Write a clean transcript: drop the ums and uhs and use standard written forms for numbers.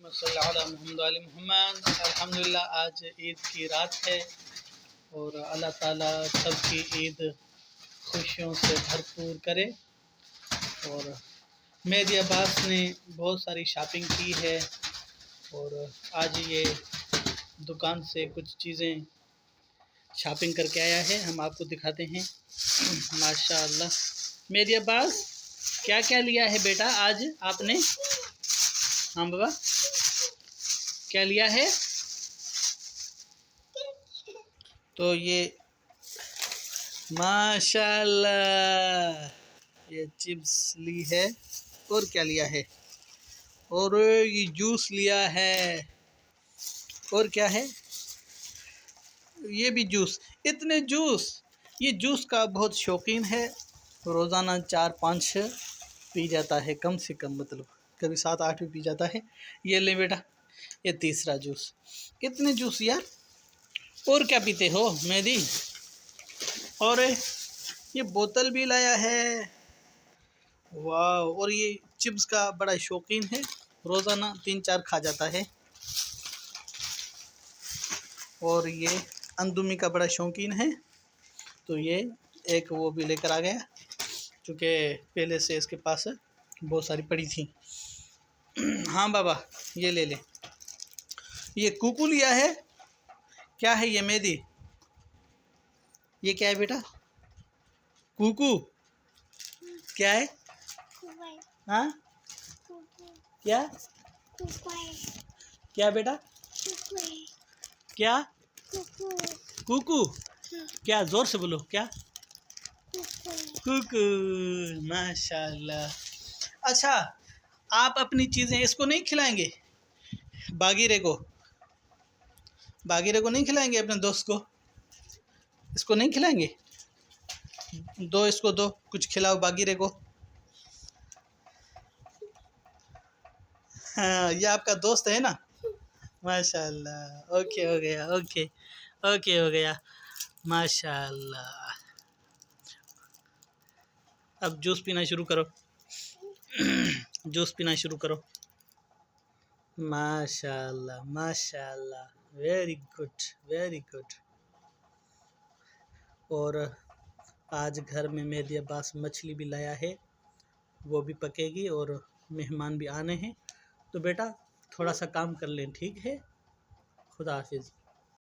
صلی اللہ علیہ محمد علی محمد۔ الحمدللہ آج عید کی رات ہے اور اللہ تعالیٰ سب کی عید خوشیوں سے بھرپور کرے۔ اور مہدی عباس نے بہت ساری شاپنگ کی ہے اور آج یہ دکان سے کچھ چیزیں شاپنگ کر کے آیا ہے، ہم آپ کو دکھاتے ہیں۔ ماشاءاللہ مہدی عباس کیا کیا لیا ہے بیٹا آج آپ نے؟ ہاں بابا کیا لیا ہے؟ تو یہ ماشاءاللہ یہ چپس لی ہے اور کیا لیا ہے، اور یہ جوس لیا ہے، اور کیا ہے، یہ بھی جوس، اتنے جوس، یہ جوس کا بہت شوقین ہے، روزانہ 4-5 پی جاتا ہے کم سے کم، مطلب کبھی 7-8 بھی پی جاتا ہے۔ یہ لے بیٹا، یہ تیسرا جوس، کتنے جوس یار، اور کیا پیتے ہو مہدی؟ اور یہ بوتل بھی لایا ہے، واو، اور یہ چپس کا بڑا شوقین ہے، روزانہ 3-4 کھا جاتا ہے۔ اور یہ اندومی کا بڑا شوقین ہے، تو یہ ایک وہ بھی لے کر آ گیا، چونکہ پہلے سے اس کے پاس بہت ساری پڑی تھیں۔ ہاں بابا یہ لے لے، یہ کوکو لیا ہے، کیا ہے یہ مہدی؟ یہ کیا ہے بیٹا؟ کوکو کیا ہے؟ ہاں کیا کیا بیٹا؟ کیا کوکو؟ کیا زور سے بولو، کیا کوکو؟ ماشاءاللہ۔ اچھا آپ اپنی چیزیں اس کو نہیں کھلائیں گے، باغیرے کو نہیں کھلائیں گے، اپنے دوست کو اس کو نہیں کھلائیں گے؟ دو اس کو، دو کچھ کھلاؤ باغیرے کو۔ ہاں یہ آپ کا دوست ہے نا، ماشاءاللہ۔ اوکے ہو گیا، اوکے اوکے ہو گیا، ماشاءاللہ۔ اب جوس پینا شروع کرو، جوس پینا شروع کرو۔ ماشاءاللہ ماشاءاللہ، ویری گڈ ویری گڈ۔ اور آج گھر میں مہدی عباس مچھلی بھی لایا ہے، وہ بھی پکے گی اور مہمان بھی آنے ہیں، تو بیٹا تھوڑا سا کام کر لیں، ٹھیک ہے؟ خدا حافظ۔